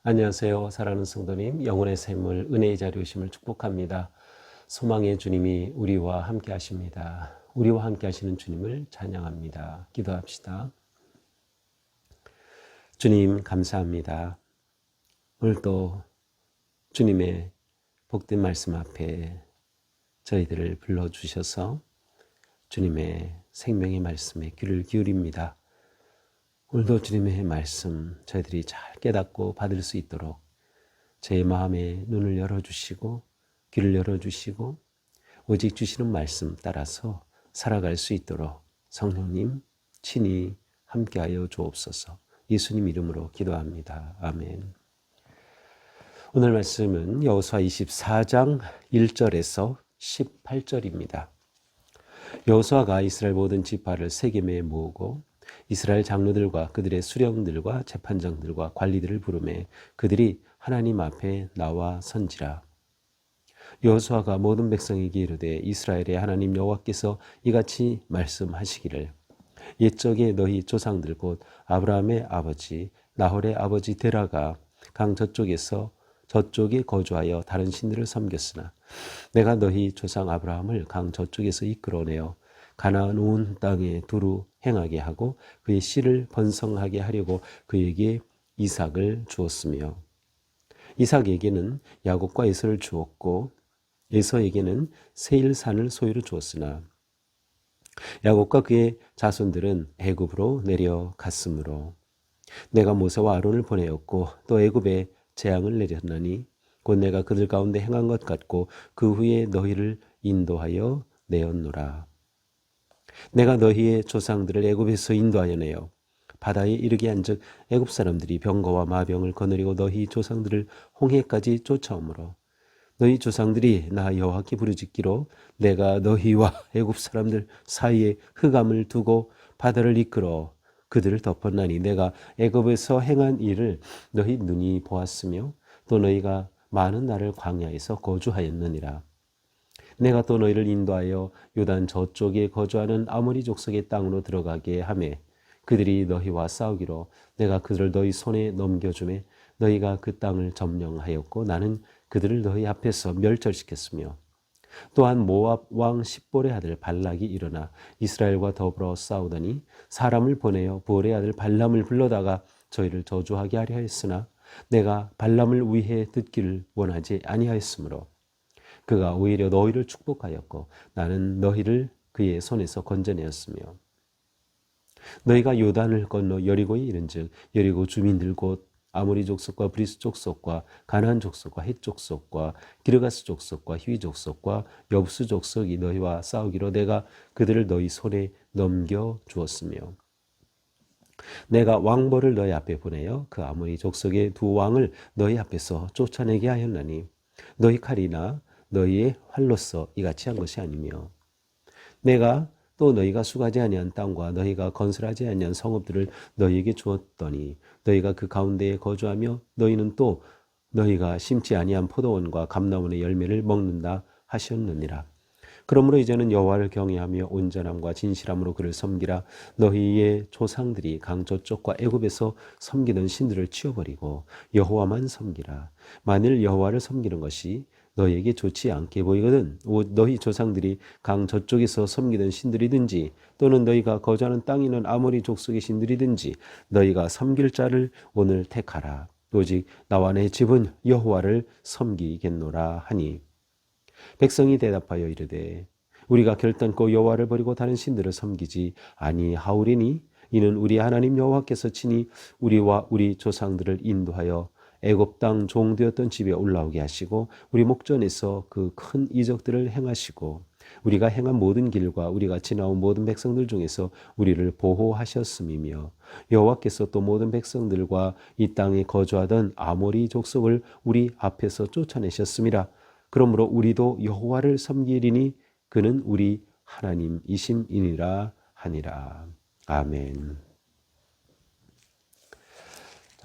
안녕하세요. 사랑하는 성도님, 영혼의 샘을 은혜의 자리에 오심을 축복합니다. 소망의 주님이 우리와 함께 하십니다. 우리와 함께 하시는 주님을 찬양합니다. 기도합시다. 주님 감사합니다. 오늘도 주님의 복된 말씀 앞에 저희들을 불러주셔서 주님의 생명의 말씀에 귀를 기울입니다. 오늘도 주님의 말씀 저희들이 잘 깨닫고 받을 수 있도록 제 마음의 눈을 열어주시고 귀를 열어주시고 오직 주시는 말씀 따라서 살아갈 수 있도록 성령님 친히 함께하여 주옵소서. 예수님 이름으로 기도합니다. 아멘. 오늘 말씀은 여호수아 24장 1절에서 18절입니다. 여호수아가 이스라엘 모든 지파를 세겜에 모으고 이스라엘 장로들과 그들의 수령들과 재판장들과 관리들을 부르매 그들이 하나님 앞에 나와 선지라. 여호수아가 모든 백성에게 이르되 이스라엘의 하나님 여호와께서 이같이 말씀하시기를 옛적에 너희 조상들 곧 아브라함의 아버지 나홀의 아버지 데라가 강 저쪽에 거주하여 다른 신들을 섬겼으나 내가 너희 조상 아브라함을 강 저쪽에서 이끌어내어 가나안 온 땅에 두루 행하게 하고 그의 씨를 번성하게 하려고 그에게 이삭을 주었으며 이삭에게는 야곱과 에서를 주었고 에서에게는 세일산을 소유로 주었으나 야곱과 그의 자손들은 애굽으로 내려갔으므로 내가 모세와 아론을 보내었고 또 애굽에 재앙을 내렸나니 곧 내가 그들 가운데 행한 것 같고 그 후에 너희를 인도하여 내었노라. 내가 너희의 조상들을 애굽에서 인도하여 내어 바다에 이르게 한즉 애굽 사람들이 병거와 마병을 거느리고 너희 조상들을 홍해까지 쫓아오므로 너희 조상들이 나 여호와께 부르짖기로 내가 너희와 애굽 사람들 사이에 흑암을 두고 바다를 이끌어 그들을 덮었나니 내가 애굽에서 행한 일을 너희 눈이 보았으며 또 너희가 많은 날을 광야에서 거주하였느니라. 내가 또 너희를 인도하여 요단 저쪽에 거주하는 아모리 족속의 땅으로 들어가게 하매 그들이 너희와 싸우기로 내가 그들을 너희 손에 넘겨주매 너희가 그 땅을 점령하였고 나는 그들을 너희 앞에서 멸절시켰으며 또한 모압 왕 십볼의 아들 발락이 일어나 이스라엘과 더불어 싸우더니 사람을 보내어 볼의 아들 발람을 불러다가 저희를 저주하게 하려 했으나 내가 발람을 위해 듣기를 원하지 아니하였으므로 그가 오히려 너희를 축복하였고 나는 너희를 그의 손에서 건져내었으며 너희가 요단을 건너 여리고에 이른즉 여리고 주민들 곧 아모리 족속과 브리스 족속과 가나안 족속과 헷 족속과 기르가스 족속과 히위 족속과 여부스 족속이 너희와 싸우기로 내가 그들을 너희 손에 넘겨 주었으며 내가 왕벌을 너희 앞에 보내어 그 아모리 족속의 두 왕을 너희 앞에서 쫓아내게 하였나니 너희 칼이나 너희의 활로서 이같이 한 것이 아니며 내가 또 너희가 수가지 아니한 땅과 너희가 건설하지 아니한 성읍들을 너희에게 주었더니 너희가 그 가운데에 거주하며 너희는 또 너희가 심지 아니한 포도원과 감나원의 열매를 먹는다 하셨느니라. 그러므로 이제는 여호와를 경외하며 온전함과 진실함으로 그를 섬기라. 너희의 조상들이 강 저쪽과 애굽에서 섬기던 신들을 치워버리고 여호와만 섬기라. 만일 여호와를 섬기는 것이 너희에게 좋지 않게 보이거든 너희 조상들이 강 저쪽에서 섬기던 신들이든지 또는 너희가 거주하는 땅에 있는 아모리 족속의 신들이든지 너희가 섬길 자를 오늘 택하라. 오직 나와 내 집은 여호와를 섬기겠노라 하니 백성이 대답하여 이르되 우리가 결단코 여호와를 버리고 다른 신들을 섬기지 아니하오리니 이는 우리 하나님 여호와께서 친히 우리와 우리 조상들을 인도하여 애굽 땅 종되었던 집에 올라오게 하시고 우리 목전에서 그 큰 이적들을 행하시고 우리가 행한 모든 길과 우리가 지나온 모든 백성들 중에서 우리를 보호하셨음이며 여호와께서 또 모든 백성들과 이 땅에 거주하던 아모리 족속을 우리 앞에서 쫓아내셨음이라. 그러므로 우리도 여호와를 섬기리니 그는 우리 하나님이심이니라 하니라. 아멘.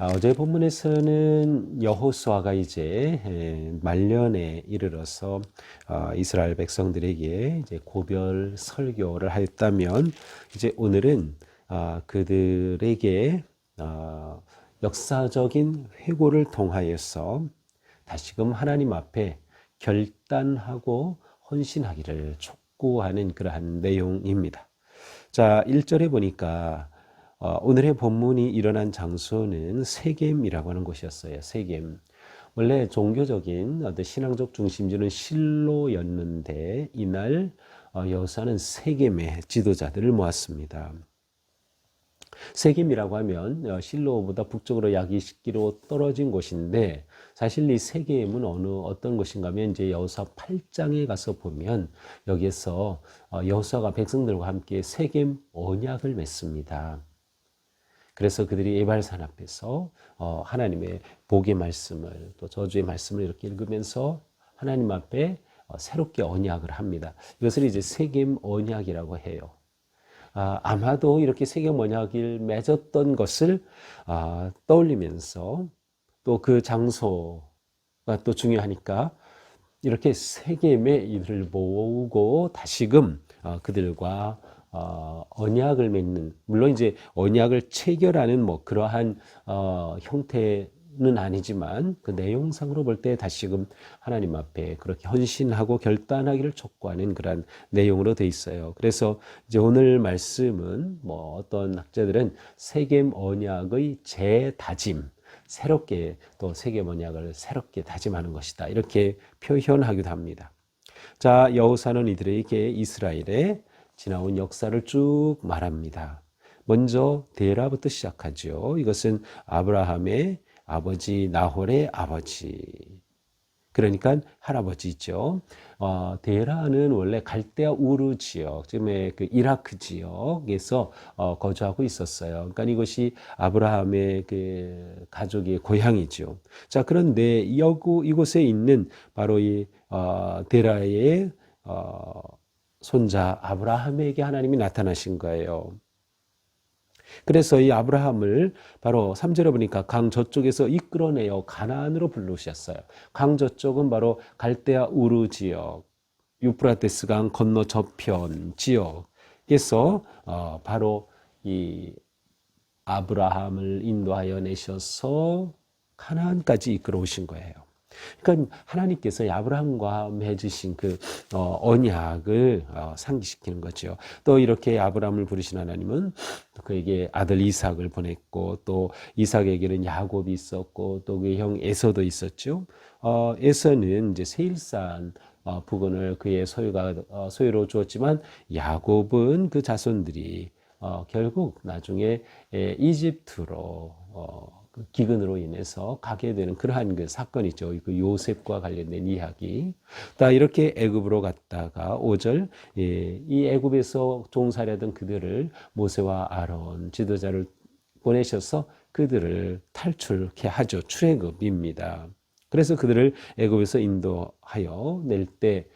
어제 본문에서는 여호수아가 이제 말년에 이르러서 이스라엘 백성들에게 이제 고별 설교를 하였다면, 이제 오늘은 그들에게 역사적인 회고를 통하여서 다시금 하나님 앞에 결단하고 헌신하기를 촉구하는 그러한 내용입니다. 자, 1절에 보니까 오늘의 본문이 일어난 장소는 세겜이라고 하는 곳이었어요. 세겜. 원래 종교적인 어떤 신앙적 중심지는 실로였는데, 이날 여호수아는 세겜의 지도자들을 모았습니다. 세겜이라고 하면 실로보다 북쪽으로 약 20km 떨어진 곳인데, 사실 이 세겜은 어떤 곳인가 하면 이제 여호수아 8장에 가서 보면 여기에서 여호수아가 백성들과 함께 세겜 언약을 맺습니다. 그래서 그들이 에발산 앞에서 하나님의 복의 말씀을, 또 저주의 말씀을 이렇게 읽으면서 하나님 앞에 새롭게 언약을 합니다. 이것을 이제 세겜 언약이라고 해요. 아마도 이렇게 세겜 언약을 맺었던 것을 떠올리면서, 또 그 장소가 또 중요하니까 이렇게 세겜에 이들을 모으고 다시금 그들과 언약을 맺는, 물론 이제 언약을 체결하는 뭐 그러한 형태는 아니지만, 그 내용상으로 볼 때 다시금 하나님 앞에 그렇게 헌신하고 결단하기를 촉구하는 그런 내용으로 돼 있어요. 그래서 이제 오늘 말씀은 뭐 어떤 학자들은 세겜 언약의 재다짐, 새롭게 또 세겜 언약을 새롭게 다짐하는 것이다, 이렇게 표현하기도 합니다. 자, 여호수아는 이들에게 이스라엘의 지나온 역사를 쭉 말합니다. 먼저 데라부터 시작하죠. 이것은 아브라함의 아버지 나홀의 아버지, 그러니까 할아버지죠. 데라는 원래 갈대아 우르 지역, 지금의 그 이라크 지역에서 거주하고 있었어요. 그러니까 이것이 아브라함의 그 가족의 고향이죠. 자, 그런데 이곳에 있는 바로 이 데라의 손자 아브라함에게 하나님이 나타나신 거예요. 그래서 이 아브라함을 바로 3절에 보니까 강 저쪽에서 이끌어내어 가나안으로 부르셨어요. 강 저쪽은 바로 갈대아 우르 지역, 유프라테스 강 건너 저편 지역에서 바로 이 아브라함을 인도하여 내셔서 가나안까지 이끌어 오신 거예요. 그러니까 하나님께서 아브라함과 맺으신 그 언약을 상기시키는 거죠. 또 이렇게 아브라함을 부르신 하나님은 그에게 아들 이삭을 보냈고, 또 이삭에게는 야곱이 있었고, 또 그의 형 에서도 있었죠. 에서는 이제 세일산 부근을 그의 소유로 주었지만, 야곱은 그 자손들이 결국 나중에 이집트로 그 기근으로 인해서 가게 되는 그러한 그 사건이죠. 그 요셉과 관련된 이야기. 이렇게 애굽으로 갔다가 5절, 이 애굽에서 종살이하던 그들을 모세와 아론 지도자를 보내셔서 그들을 탈출케 하죠. 출애굽입니다. 그래서 그들을 애굽에서 인도하여 낼 때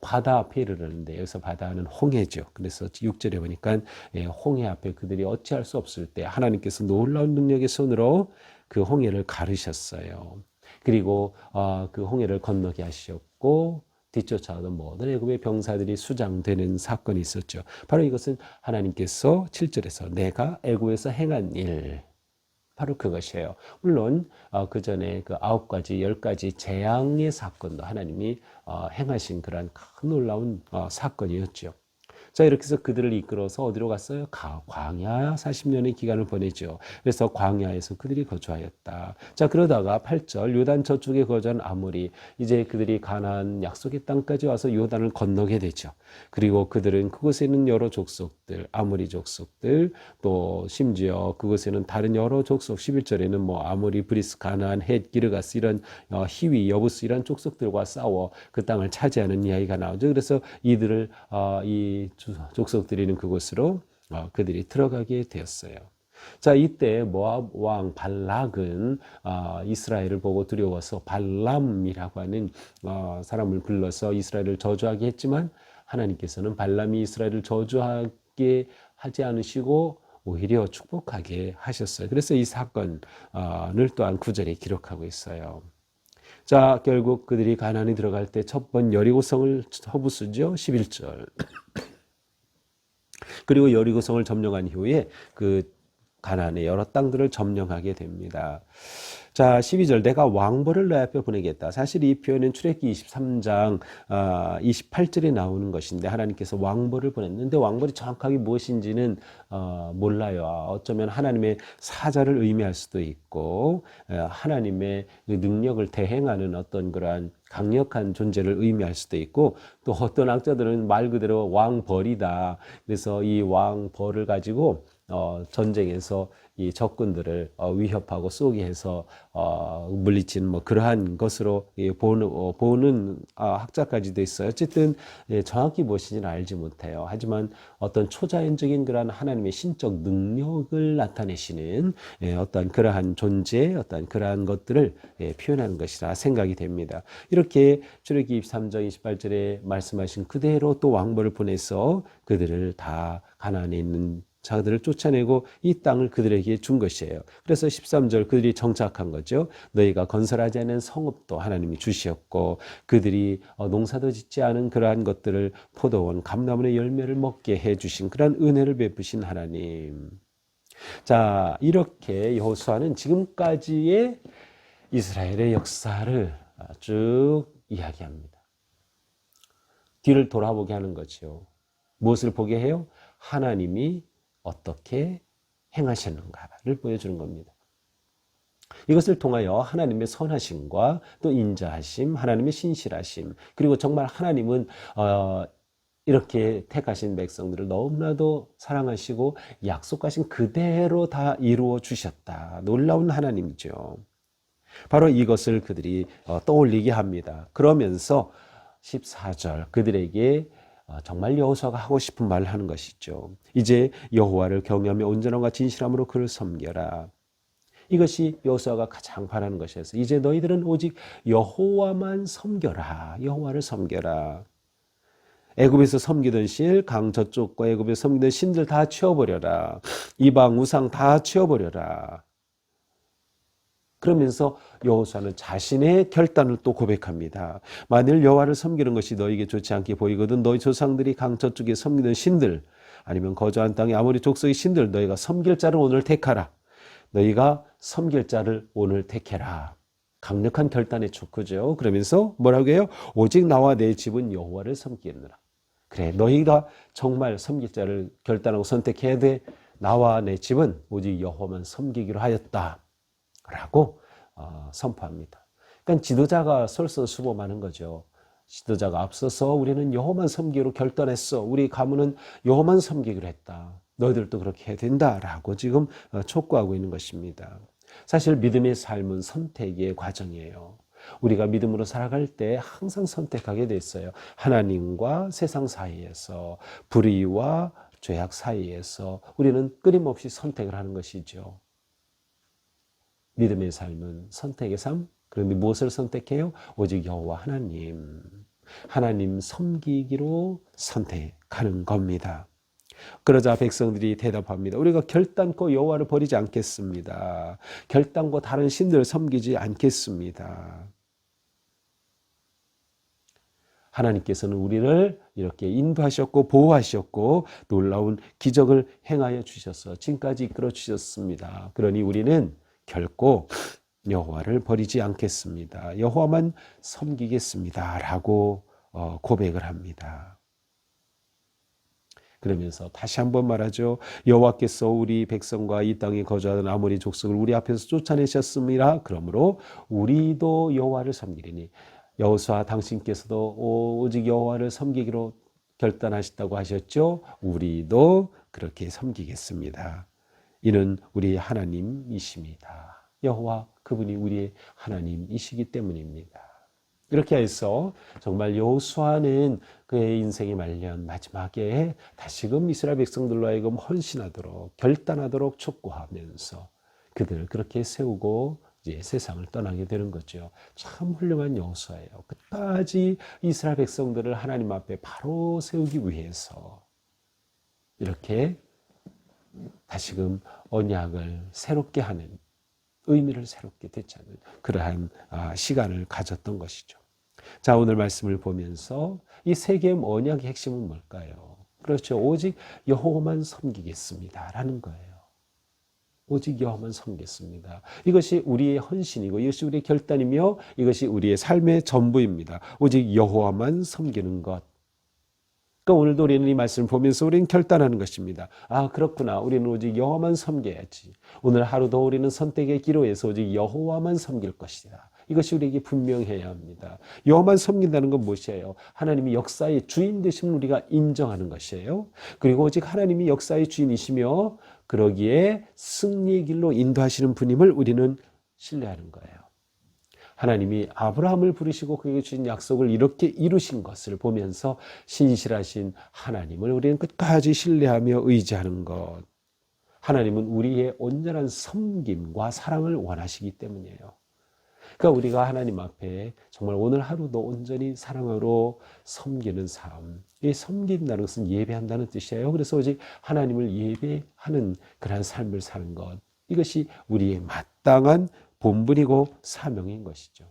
바다 앞에 이르렀는데, 여기서 바다는 홍해죠. 그래서 6절에 보니까 홍해 앞에 그들이 어찌할 수 없을 때 하나님께서 놀라운 능력의 손으로 그 홍해를 가르셨어요. 그리고 그 홍해를 건너게 하셨고, 뒤쫓아오던 모든 애굽의 병사들이 수장되는 사건이 있었죠. 바로 이것은 하나님께서 7절에서 내가 애굽에서 행한 일, 바로 그것이에요. 물론 그 전에 그 9가지, 10가지 재앙의 사건도 하나님이 행하신 그런 큰 놀라운 사건이었죠. 자, 이렇게 해서 그들을 이끌어서 어디로 갔어요? 광야 40년의 기간을 보내죠. 그래서 광야에서 그들이 거주하였다. 자, 그러다가 8절, 요단 저쪽에 거주한 아모리, 이제 그들이 가나안 약속의 땅까지 와서 요단을 건너게 되죠. 그리고 그들은 그곳에 있는 여러 족속들, 아모리 족속들, 또 심지어 그곳에는 다른 여러 족속, 11절에는 뭐 아모리, 브리스, 가나안, 헷, 기르가스 이런 히위, 여부스 이런 족속들과 싸워 그 땅을 차지하는 이야기가 나오죠. 그래서 이들을 이 족속들이 있는 그곳으로 그들이 들어가게 되었어요. 자, 이때 모압 왕 발락은 이스라엘을 보고 두려워서 발람이라고 하는 사람을 불러서 이스라엘을 저주하게 했지만, 하나님께서는 발람이 이스라엘을 저주하게 하지 않으시고 오히려 축복하게 하셨어요. 그래서 이 사건을 또한 구절에 기록하고 있어요. 자, 결국 그들이 가나안에 들어갈 때 첫 번 여리고성을 허부수죠. 11절. 그리고 여리고성을 점령한 이후에 그 가나안의 여러 땅들을 점령하게 됩니다. 자, 12절 내가 왕벌을 내 앞에 보내겠다. 사실 이 표현은 출애굽기 23장 28절에 나오는 것인데 하나님께서 왕벌을 보냈는데 왕벌이 정확하게 무엇인지는 몰라요. 어쩌면 하나님의 사자를 의미할 수도 있고 하나님의 능력을 대행하는 어떤 그러한 강력한 존재를 의미할 수도 있고 또 어떤 학자들은 말 그대로 왕벌이다. 그래서 이 왕벌을 가지고 전쟁에서 이 적군들을 위협하고 쏘게 해서 물리치는 뭐 그러한 것으로 보는 학자까지도 있어요. 어쨌든 정확히 무엇인지는 알지 못해요. 하지만 어떤 초자연적인 그러한 하나님의 신적 능력을 나타내시는 어떤 그러한 존재, 어떤 그러한 것들을 표현하는 것이라 생각이 됩니다. 이렇게 출애굽기 23장 28절에 말씀하신 그대로 또 왕벌을 보내서 그들을 다 가나안에 있는 자들을 쫓아내고 이 땅을 그들에게 준 것이에요. 그래서 13절 그들이 정착한 거죠. 너희가 건설하지 않은 성읍도 하나님이 주시었고 그들이 농사도 짓지 않은 그러한 것들을 포도원, 감람원의 열매를 먹게 해주신 그러한 은혜를 베푸신 하나님. 자, 이렇게 여호수아는 지금까지의 이스라엘의 역사를 쭉 이야기합니다. 뒤를 돌아보게 하는 거죠. 무엇을 보게 해요? 하나님이 어떻게 행하셨는가를 보여주는 겁니다. 이것을 통하여 하나님의 선하심과 또 인자하심, 하나님의 신실하심, 그리고 정말 하나님은 이렇게 택하신 백성들을 너무나도 사랑하시고 약속하신 그대로 다 이루어 주셨다. 놀라운 하나님이죠. 바로 이것을 그들이 떠올리게 합니다. 그러면서 14절 그들에게 정말 여호수아가 하고 싶은 말을 하는 것이죠. 이제 여호와를 경외하며 온전함과 진실함으로 그를 섬겨라. 이것이 여호수아가 가장 바라는 것이었어요. 이제 너희들은 오직 여호와만 섬겨라. 여호와를 섬겨라. 애굽에서 섬기던 실, 강 저쪽과 애굽에서 섬기던 신들 다 치워버려라. 이방 우상 다 치워버려라. 그러면서 여호수아는 자신의 결단을 또 고백합니다. 만일 여호와를 섬기는 것이 너에게 좋지 않게 보이거든 너희 조상들이 강 저쪽에 섬기던 신들 아니면 거주한 땅의 아모리 족속의 신들 너희가 섬길 자를 오늘 택하라. 너희가 섬길 자를 오늘 택해라. 강력한 결단의 촉구죠. 그러면서 뭐라고 해요? 오직 나와 내 집은 여호와를 섬기느라. 그래, 너희가 정말 섬길 자를 결단하고 선택해야 돼. 나와 내 집은 오직 여호와만 섬기기로 하였다. 라고 선포합니다. 그러니까 지도자가 솔선수범하는 거죠. 지도자가 앞서서 우리는 여호와만 섬기기로 결단했어. 우리 가문은 여호와만 섬기기로 했다. 너희들도 그렇게 해야 된다라고 지금 촉구하고 있는 것입니다. 사실 믿음의 삶은 선택의 과정이에요. 우리가 믿음으로 살아갈 때 항상 선택하게 돼 있어요. 하나님과 세상 사이에서, 불의와 죄악 사이에서 우리는 끊임없이 선택을 하는 것이죠. 믿음의 삶은 선택의 삶. 그런데 무엇을 선택해요? 오직 여호와 하나님 섬기기로 선택하는 겁니다. 그러자 백성들이 대답합니다. 우리가 결단코 여호와를 버리지 않겠습니다. 결단코 다른 신들을 섬기지 않겠습니다. 하나님께서는 우리를 이렇게 인도하셨고 보호하셨고 놀라운 기적을 행하여 주셔서 지금까지 이끌어 주셨습니다. 그러니 우리는 결코 여호와를 버리지 않겠습니다. 여호와만 섬기겠습니다. 라고 고백을 합니다. 그러면서 다시 한번 말하죠. 여호와께서 우리 백성과 이 땅에 거주하는 아모리 족속을 우리 앞에서 쫓아내셨습니다. 그러므로 우리도 여호와를 섬기리니 여호수아 당신께서도 오직 여호와를 섬기기로 결단하셨다고 하셨죠. 우리도 그렇게 섬기겠습니다. 이는 우리 하나님이십니다. 여호와 그분이 우리의 하나님이시기 때문입니다. 이렇게 해서 정말 여호수아는 그의 인생의 말년 마지막에 다시금 이스라엘 백성들로 하여금 헌신하도록 결단하도록 촉구하면서 그들을 그렇게 세우고 이제 세상을 떠나게 되는 거죠. 참 훌륭한 여호수아예요. 끝까지 이스라엘 백성들을 하나님 앞에 바로 세우기 위해서 이렇게 다시금 언약을 새롭게 하는, 의미를 새롭게 되찾는 그러한 시간을 가졌던 것이죠. 자, 오늘 말씀을 보면서 이 세 개의 언약의 핵심은 뭘까요? 그렇죠. 오직 여호와만 섬기겠습니다 라는 거예요. 오직 여호와만 섬기겠습니다. 이것이 우리의 헌신이고 이것이 우리의 결단이며 이것이 우리의 삶의 전부입니다. 오직 여호와만 섬기는 것. 그러니까 오늘도 우리는 이 말씀을 보면서 우리는 결단하는 것입니다. 아, 그렇구나. 우리는 오직 여호와만 섬겨야지. 오늘 하루도 우리는 선택의 기로에서 오직 여호와만 섬길 것이다. 이것이 우리에게 분명해야 합니다. 여호와만 섬긴다는 건 무엇이에요? 하나님이 역사의 주인 되심을 우리가 인정하는 것이에요. 그리고 오직 하나님이 역사의 주인이시며 그러기에 승리의 길로 인도하시는 분임을 우리는 신뢰하는 거예요. 하나님이 아브라함을 부르시고 그에게 주신 약속을 이렇게 이루신 것을 보면서 신실하신 하나님을 우리는 끝까지 신뢰하며 의지하는 것. 하나님은 우리의 온전한 섬김과 사랑을 원하시기 때문이에요. 그러니까 우리가 하나님 앞에 정말 오늘 하루도 온전히 사랑으로 섬기는 삶. 이 섬긴다는 것은 예배한다는 뜻이에요. 그래서 오직 하나님을 예배하는 그러한 삶을 사는 것. 이것이 우리의 마땅한 본분이고 사명인 것이죠.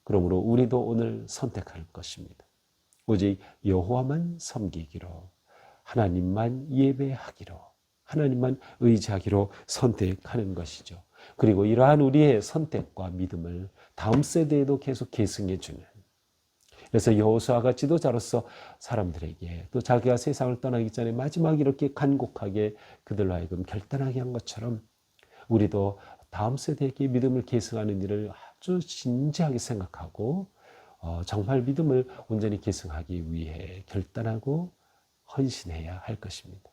그러므로 우리도 오늘 선택할 것입니다. 오직 여호와만 섬기기로, 하나님만 예배하기로, 하나님만 의지하기로 선택하는 것이죠. 그리고 이러한 우리의 선택과 믿음을 다음 세대에도 계속 계승해 주는, 그래서 여호수아가 지도자로서 사람들에게 또 자기가 세상을 떠나기 전에 마지막 이렇게 간곡하게 그들로 하여금 결단하게 한 것처럼 우리도 다음 세대에게 믿음을 계승하는 일을 아주 진지하게 생각하고 정말 믿음을 온전히 계승하기 위해 결단하고 헌신해야 할 것입니다.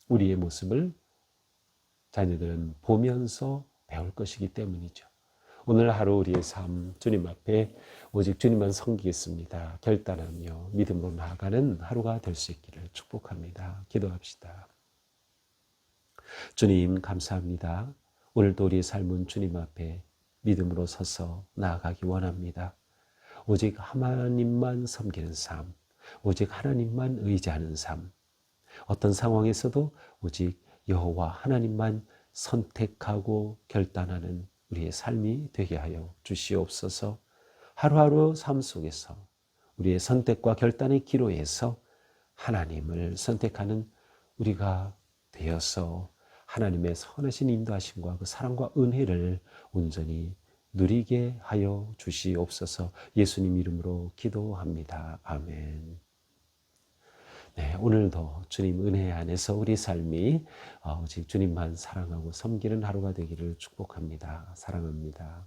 우리의 모습을 자녀들은 보면서 배울 것이기 때문이죠. 오늘 하루 우리의 삶 주님 앞에 오직 주님만 섬기겠습니다 결단하며 믿음으로 나아가는 하루가 될 수 있기를 축복합니다. 기도합시다. 주님 감사합니다. 오늘도 우리의 삶은 주님 앞에 믿음으로 서서 나아가기 원합니다. 오직 하나님만 섬기는 삶, 오직 하나님만 의지하는 삶, 어떤 상황에서도 오직 여호와 하나님만 선택하고 결단하는 우리의 삶이 되게 하여 주시옵소서. 하루하루 삶 속에서 우리의 선택과 결단의 기로에서 하나님을 선택하는 우리가 되어서 하나님의 선하신 인도하심과 그 사랑과 은혜를 온전히 누리게 하여 주시옵소서. 예수님 이름으로 기도합니다. 아멘. 네, 오늘도 주님 은혜 안에서 우리 삶이 오직 주님만 사랑하고 섬기는 하루가 되기를 축복합니다. 사랑합니다.